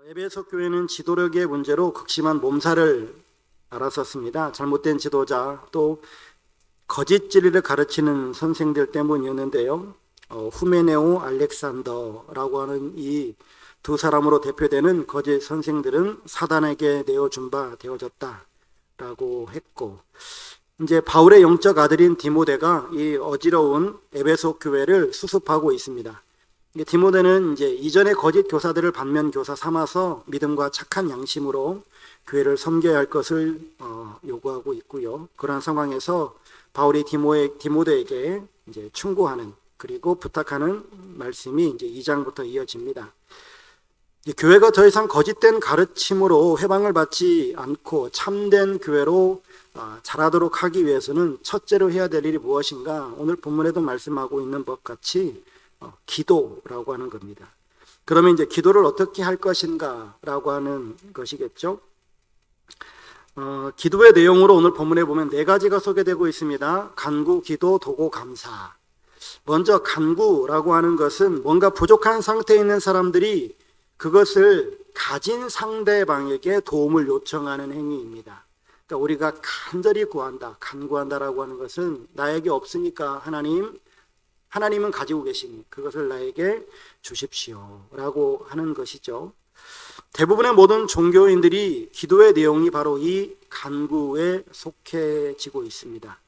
에베소 교회는 지도력의 문제로 극심한 몸살을 앓았었습니다. 잘못된 지도자 또 거짓 진리를 가르치는 선생들 때문이었는데요. 후메네오 알렉산더라고 하는 이 두 사람으로 대표되는 거짓 선생들은 사단에게 내어준 바 되어졌다라고 했고, 이제 바울의 영적 아들인 디모데가 이 어지러운 에베소 교회를 수습하고 있습니다. 디모데는 이제 이전의 거짓 교사들을 반면 교사 삼아서 믿음과 착한 양심으로 교회를 섬겨야 할 것을 요구하고 있고요. 그러한 상황에서 바울이 디모데에게 이제 충고하는 그리고 부탁하는 말씀이 이제 2장부터 이어집니다. 교회가 더 이상 거짓된 가르침으로 회방을 받지 않고 참된 교회로 자라도록 하기 위해서는 첫째로 해야 될 일이 무엇인가? 오늘 본문에도 말씀하고 있는 것 같이 기도라고 하는 겁니다. 그러면 이제 기도를 어떻게 할 것인가 라고 하는 것이겠죠. 기도의 내용으로 오늘 본문에 보면 4가지가 소개되고 있습니다. 간구, 기도, 도고, 감사. 먼저 간구라고 하는 것은 뭔가 부족한 상태에 있는 사람들이 그것을 가진 상대방에게 도움을 요청하는 행위입니다. 그러니까 우리가 간절히 구한다, 간구한다라고 하는 것은 나에게 없으니까 하나님은 가지고 계시니 그것을 나에게 주십시오 라고 하는 것이죠. 대부분의 모든 종교인들이 기도의 내용이 바로 이 간구에 속해지고 있습니다.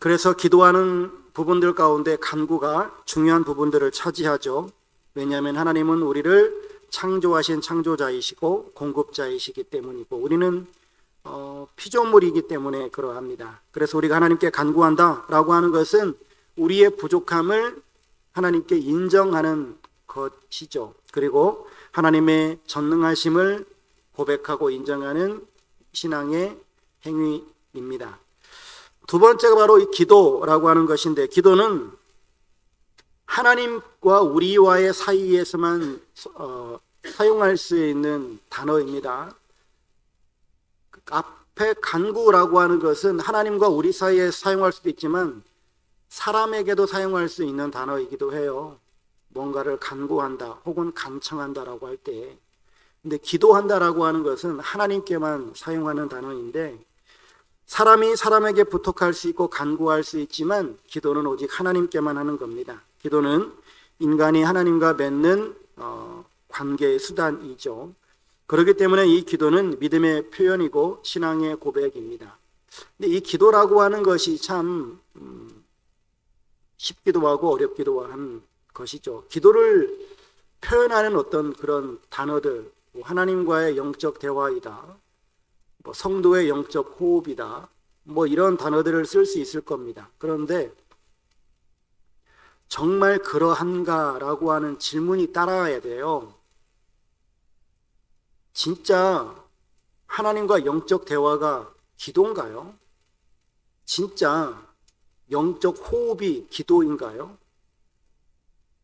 그래서 기도하는 부분들 가운데 간구가 중요한 부분들을 차지하죠. 왜냐하면 하나님은 우리를 창조하신 창조자이시고 공급자이시기 때문이고 우리는 피조물이기 때문에 그러합니다. 그래서 우리가 하나님께 간구한다라고 하는 것은 우리의 부족함을 하나님께 인정하는 것이죠. 그리고 하나님의 전능하심을 고백하고 인정하는 신앙의 행위입니다. 두 번째가 바로 이 기도라고 하는 것인데, 기도는 하나님과 우리와의 사이에서만 사용할 수 있는 단어입니다. 앞에 간구라고 하는 것은 하나님과 우리 사이에 사용할 수도 있지만 사람에게도 사용할 수 있는 단어이기도 해요. 뭔가를 간구한다 혹은 간청한다라고 할 때. 근데 기도한다라고 하는 것은 하나님께만 사용하는 단어인데, 사람이 사람에게 부탁할 수 있고 간구할 수 있지만 기도는 오직 하나님께만 하는 겁니다. 기도는 인간이 하나님과 맺는 관계의 수단이죠. 그렇기 때문에 이 기도는 믿음의 표현이고 신앙의 고백입니다. 근데 이 기도라고 하는 것이 참 쉽기도 하고 어렵기도 한 것이죠. 기도를 표현하는 어떤 그런 단어들, 하나님과의 영적 대화이다, 성도의 영적 호흡이다, 이런 단어들을 쓸 수 있을 겁니다. 그런데 정말 그러한가라고 하는 질문이 따라와야 돼요. 진짜 하나님과 영적 대화가 기도인가요? 진짜 영적 호흡이 기도인가요?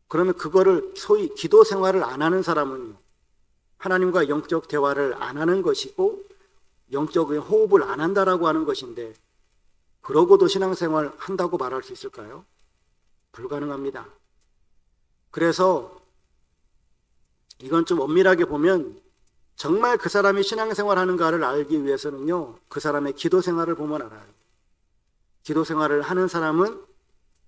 그러면 그거를 소위 기도 생활을 안 하는 사람은 하나님과 영적 대화를 안 하는 것이고 영적인 호흡을 안 한다라고 하는 것인데, 그러고도 신앙생활 한다고 말할 수 있을까요? 불가능합니다. 그래서 이건 좀 엄밀하게 보면 정말 그 사람이 신앙생활 하는가를 알기 위해서는요, 그 사람의 기도 생활을 보면 알아요. 기도 생활을 하는 사람은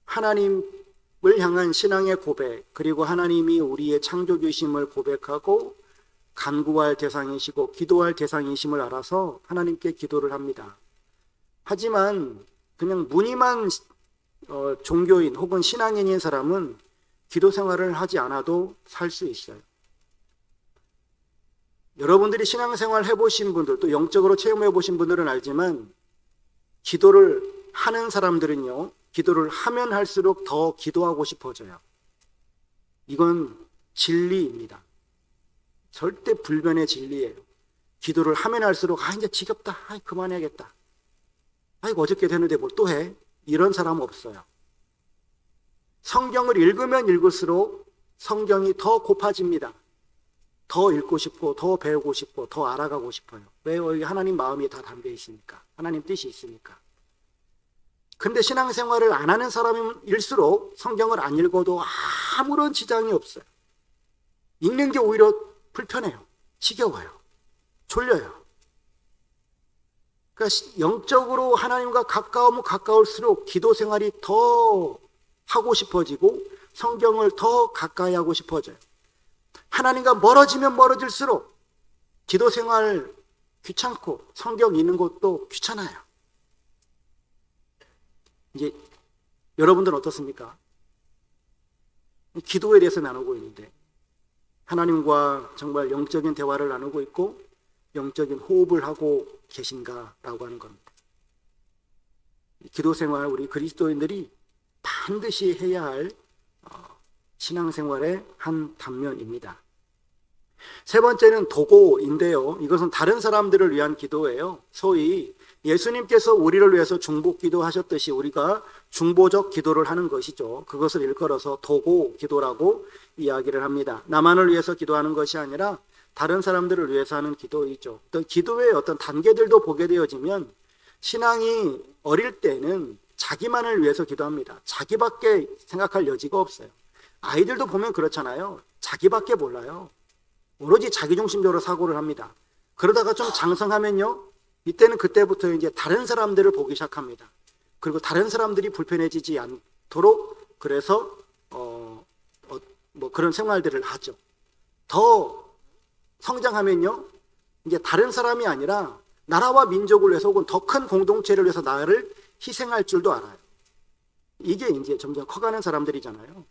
하나님을 향한 신앙의 고백, 그리고 하나님이 우리의 창조주심을 고백하고 간구할 대상이시고 기도할 대상이심을 알아서 하나님께 기도를 합니다. 하지만 그냥 무늬만 종교인 혹은 신앙인인 사람은 기도 생활을 하지 않아도 살 수 있어요. 여러분들이 신앙생활 해보신 분들, 또 영적으로 체험해 보신 분들은 알지만 기도를 하는 사람들은요, 기도를 하면 할수록 더 기도하고 싶어져요. 이건 진리입니다. 절대 불변의 진리예요. 기도를 하면 할수록 이제 지겹다, 그만해야겠다, 어저께 됐는데 뭘 또 해? 이런 사람 없어요. 성경을 읽으면 읽을수록 성경이 더 고파집니다. 더 읽고 싶고 더 배우고 싶고 더 알아가고 싶어요. 왜요? 여기 하나님 마음이 다 담겨 있으니까, 하나님 뜻이 있으니까. 근데 신앙생활을 안 하는 사람일수록 성경을 안 읽어도 아무런 지장이 없어요. 읽는 게 오히려 불편해요. 지겨워요. 졸려요. 그러니까 영적으로 하나님과 가까우면 가까울수록 기도 생활이 더 하고 싶어지고 성경을 더 가까이 하고 싶어져요. 하나님과 멀어지면 멀어질수록 기도 생활 귀찮고 성경 읽는 것도 귀찮아요. 이제 여러분들은 어떻습니까? 기도에 대해서 나누고 있는데 하나님과 정말 영적인 대화를 나누고 있고 영적인 호흡을 하고 계신가라고 하는 겁니다. 기도 생활 우리 그리스도인들이 반드시 해야 할 신앙생활의 한 단면입니다. 세 번째는 도고인데요. 이것은 다른 사람들을 위한 기도예요. 소위 예수님께서 우리를 위해서 중보 기도하셨듯이 우리가 중보적 기도를 하는 것이죠. 그것을 일컬어서 도고 기도라고 이야기를 합니다. 나만을 위해서 기도하는 것이 아니라 다른 사람들을 위해서 하는 기도이죠. 또 기도의 어떤 단계들도 보게 되어지면 신앙이 어릴 때는 자기만을 위해서 기도합니다. 자기밖에 생각할 여지가 없어요. 아이들도 보면 그렇잖아요. 자기밖에 몰라요. 오로지 자기중심적으로 사고를 합니다. 그러다가 좀 장성하면요, 이때는 그때부터 이제 다른 사람들을 보기 시작합니다. 그리고 다른 사람들이 불편해지지 않도록 그래서 뭐 그런 생활들을 하죠. 더 성장하면요, 이제 다른 사람이 아니라 나라와 민족을 위해서 혹은 더 큰 공동체를 위해서 나를 희생할 줄도 알아요. 이게 이제 점점 커가는 사람들이잖아요.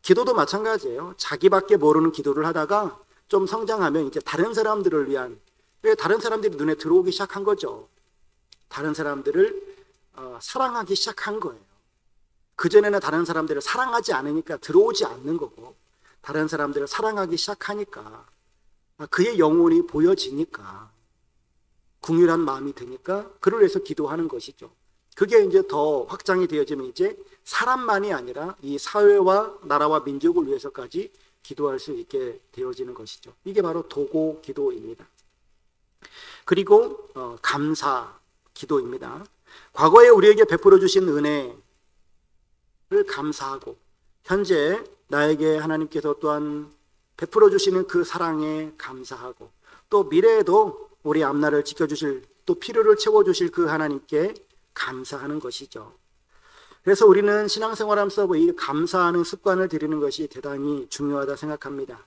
기도도 마찬가지예요. 자기밖에 모르는 기도를 하다가 좀 성장하면 이제 다른 사람들을 위한, 왜 다른 사람들이 눈에 들어오기 시작한 거죠. 다른 사람들을 사랑하기 시작한 거예요. 그전에는 다른 사람들을 사랑하지 않으니까 들어오지 않는 거고, 다른 사람들을 사랑하기 시작하니까 그의 영혼이 보여지니까 궁휼한 마음이 드니까 그를 위해서 기도하는 것이죠. 그게 이제 더 확장이 되어지면 이제 사람만이 아니라 이 사회와 나라와 민족을 위해서까지 기도할 수 있게 되어지는 것이죠. 이게 바로 도고 기도입니다. 그리고 감사 기도입니다. 과거에 우리에게 베풀어 주신 은혜를 감사하고 현재 나에게 하나님께서 또한 베풀어 주시는 그 사랑에 감사하고 또 미래에도 우리 앞날을 지켜주실 또 필요를 채워주실 그 하나님께 감사하는 것이죠. 그래서 우리는 신앙생활하면서 이 감사하는 습관을 들이는 것이 대단히 중요하다 생각합니다.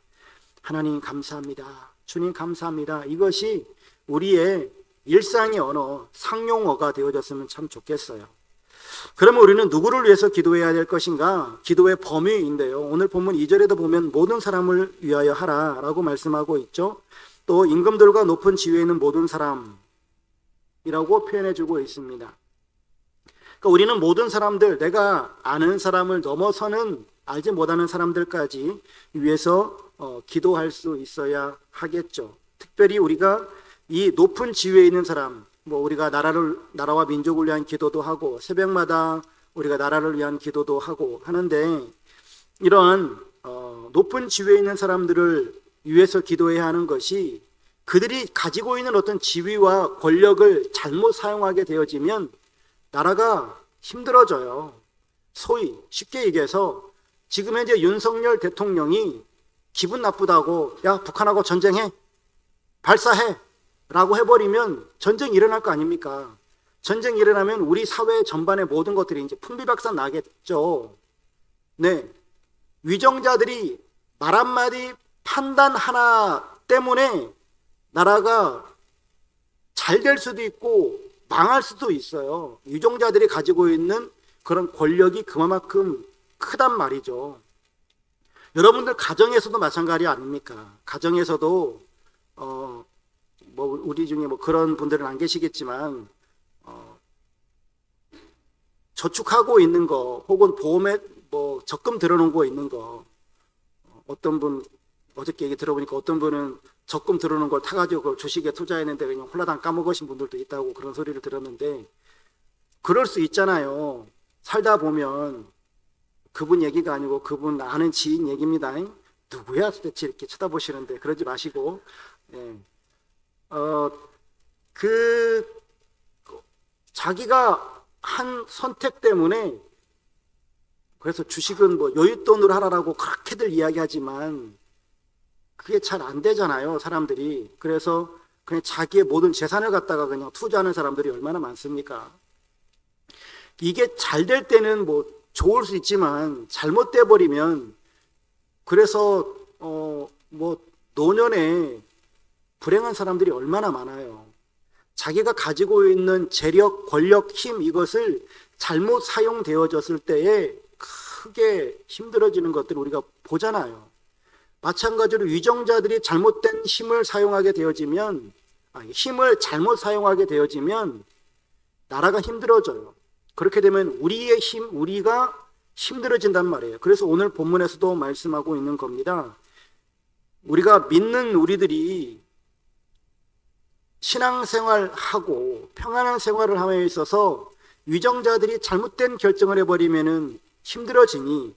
하나님 감사합니다. 주님 감사합니다. 이것이 우리의 일상의 언어, 상용어가 되어졌으면 참 좋겠어요. 그러면 우리는 누구를 위해서 기도해야 될 것인가? 기도의 범위인데요. 오늘 본문 2절에도 보면 모든 사람을 위하여 하라라고 말씀하고 있죠. 또 임금들과 높은 지위에 있는 모든 사람이라고 표현해주고 있습니다. 그러니까 우리는 모든 사람들, 내가 아는 사람을 넘어서는 알지 못하는 사람들까지 위해서 기도할 수 있어야 하겠죠. 특별히 우리가 이 높은 지위에 있는 사람, 우리가 나라와 민족을 위한 기도도 하고 새벽마다 우리가 나라를 위한 기도도 하고 하는데 이런 높은 지위에 있는 사람들을 위해서 기도해야 하는 것이 그들이 가지고 있는 어떤 지위와 권력을 잘못 사용하게 되어지면 나라가 힘들어져요. 소위 쉽게 얘기해서 지금 현재 윤석열 대통령이 기분 나쁘다고 야 북한하고 전쟁해 발사해 라고 해버리면 전쟁이 일어날 거 아닙니까? 전쟁이 일어나면 우리 사회 전반의 모든 것들이 이제 풍비박산 나겠죠. 네, 위정자들이 말 한마디 판단 하나 때문에 나라가 잘 될 수도 있고 망할 수도 있어요. 위정자들이 가지고 있는 그런 권력이 그만큼 크단 말이죠. 여러분들 가정에서도 마찬가지 아닙니까? 가정에서도 우리 중에 그런 분들은 안 계시겠지만 저축하고 있는 거 혹은 보험에 적금 들어놓은 거 있는 거 어떤 분 어저께 얘기 들어보니까 어떤 분은 적금 들어놓은 걸 타가지고 그걸 주식에 투자했는데 그냥 홀라당 까먹으신 분들도 있다고 그런 소리를 들었는데 그럴 수 있잖아요. 살다 보면 그분 얘기가 아니고 그분 아는 지인 얘기입니다. 누구야 도대체 이렇게 쳐다보시는데 그러지 마시고 자기가 한 선택 때문에 그래서 주식은 여윳돈으로 하라라고 그렇게들 이야기하지만 그게 잘 안 되잖아요, 사람들이. 그래서 그냥 자기의 모든 재산을 갖다가 그냥 투자하는 사람들이 얼마나 많습니까? 이게 잘 될 때는 뭐 좋을 수 있지만 잘못돼 버리면, 그래서 뭐 노년에 불행한 사람들이 얼마나 많아요. 자기가 가지고 있는 재력, 권력, 힘, 이것을 잘못 사용되어졌을 때에 크게 힘들어지는 것들을 우리가 보잖아요. 마찬가지로 위정자들이 잘못된 힘을 사용하게 되어지면, 힘을 잘못 사용하게 되어지면 나라가 힘들어져요. 그렇게 되면 우리의 힘, 우리가 힘들어진단 말이에요. 그래서 오늘 본문에서도 말씀하고 있는 겁니다. 우리가 믿는 우리들이 신앙생활하고 평안한 생활을 함에 있어서 위정자들이 잘못된 결정을 해버리면 힘들어지니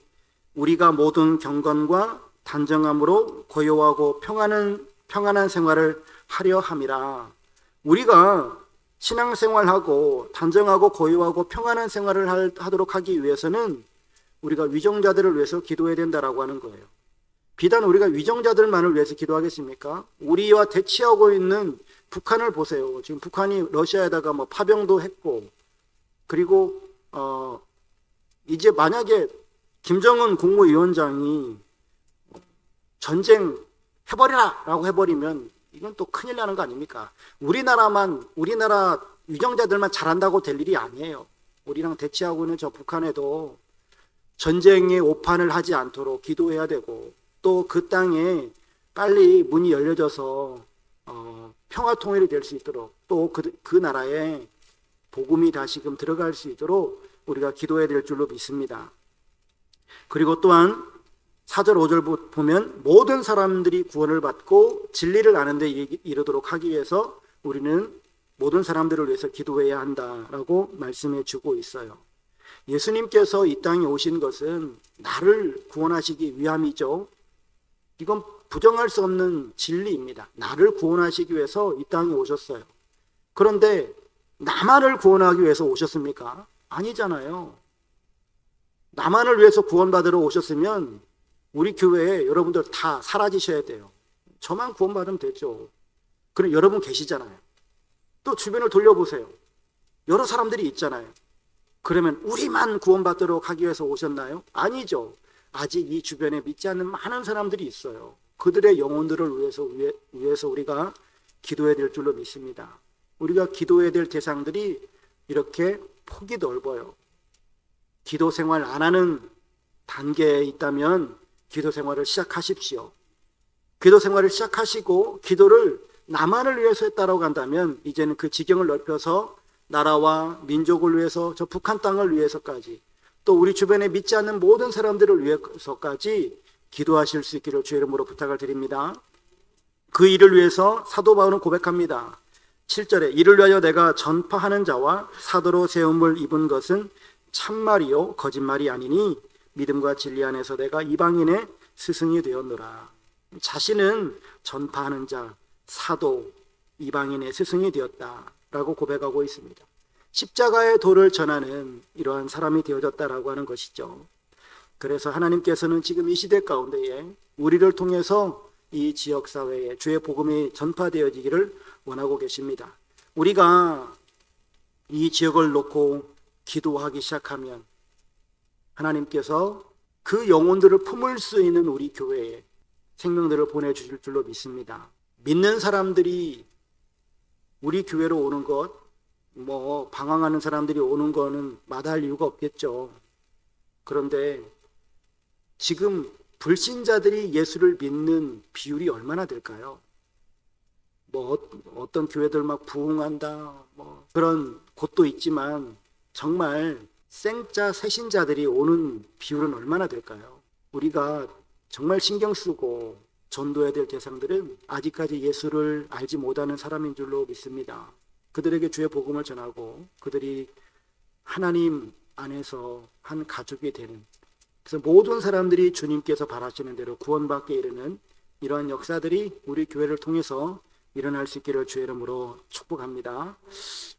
우리가 모든 경건과 단정함으로 고요하고 평안한 생활을 하려 함이라. 우리가 신앙생활하고 단정하고 고요하고 평안한 생활을 하도록 하기 위해서는 우리가 위정자들을 위해서 기도해야 된다라고 하는 거예요. 비단 우리가 위정자들만을 위해서 기도하겠습니까? 우리와 대치하고 있는 북한을 보세요. 지금 북한이 러시아에다가 뭐 파병도 했고, 그리고 이제 만약에 김정은 국무위원장이 전쟁 해버리라 라고 해버리면 이건 또 큰일 나는 거 아닙니까? 우리나라 위정자들만 잘한다고 될 일이 아니에요. 우리랑 대치하고 있는 저 북한에도 전쟁의 오판을 하지 않도록 기도해야 되고, 또 그 땅에 빨리 문이 열려져서 평화 통일이 될 수 있도록, 또 그 나라에 복음이 다시금 들어갈 수 있도록 우리가 기도해야 될 줄로 믿습니다. 그리고 또한 4절 5절 보면 모든 사람들이 구원을 받고 진리를 아는 데 이르도록 하기 위해서 우리는 모든 사람들을 위해서 기도해야 한다라고 말씀해 주고 있어요. 예수님께서 이 땅에 오신 것은 나를 구원하시기 위함이죠. 이건 부정할 수 없는 진리입니다. 나를 구원하시기 위해서 이 땅에 오셨어요. 그런데 나만을 구원하기 위해서 오셨습니까? 아니잖아요. 나만을 위해서 구원받으러 오셨으면 우리 교회에 여러분들 다 사라지셔야 돼요. 저만 구원받으면 되죠. 그럼 여러분 계시잖아요. 또 주변을 돌려보세요. 여러 사람들이 있잖아요. 그러면 우리만 구원받도록 하기 위해서 오셨나요? 아니죠. 아직 이 주변에 믿지 않는 많은 사람들이 있어요. 그들의 영혼들을 위해서 우리가 기도해야 될 줄로 믿습니다. 우리가 기도해야 될 대상들이 이렇게 폭이 넓어요. 기도 생활 안 하는 단계에 있다면 기도 생활을 시작하십시오. 기도 생활을 시작하시고 기도를 나만을 위해서 했다라고 한다면 이제는 그 지경을 넓혀서 나라와 민족을 위해서, 저 북한 땅을 위해서까지, 또 우리 주변에 믿지 않는 모든 사람들을 위해서까지 기도하실 수 있기를 주의 이름으로 부탁을 드립니다. 그 일을 위해서 사도 바울은 고백합니다. 7절에 이를 위하여 내가 전파하는 자와 사도로 세움을 입은 것은 참말이요 거짓말이 아니니 믿음과 진리 안에서 내가 이방인의 스승이 되었노라. 자신은 전파하는 자, 사도, 이방인의 스승이 되었다라고 고백하고 있습니다. 십자가의 도를 전하는 이러한 사람이 되어졌다라고 하는 것이죠. 그래서 하나님께서는 지금 이 시대 가운데에 우리를 통해서 이 지역사회에 주의 복음이 전파되어지기를 원하고 계십니다. 우리가 이 지역을 놓고 기도하기 시작하면 하나님께서 그 영혼들을 품을 수 있는 우리 교회에 생명들을 보내주실 줄로 믿습니다. 믿는 사람들이 우리 교회로 오는 것, 방황하는 사람들이 오는 거는 마다할 이유가 없겠죠. 그런데 지금 불신자들이 예수를 믿는 비율이 얼마나 될까요? 어떤 교회들 막 부흥한다, 그런 곳도 있지만 정말 생자 새신자들이 오는 비율은 얼마나 될까요? 우리가 정말 신경 쓰고 전도해야 될 대상들은 아직까지 예수를 알지 못하는 사람인 줄로 믿습니다. 그들에게 주의 복음을 전하고 그들이 하나님 안에서 한 가족이 되는, 그래서 모든 사람들이 주님께서 바라시는 대로 구원받게 이르는 이러한 역사들이 우리 교회를 통해서 일어날 수 있기를 주의 이름으로 축복합니다.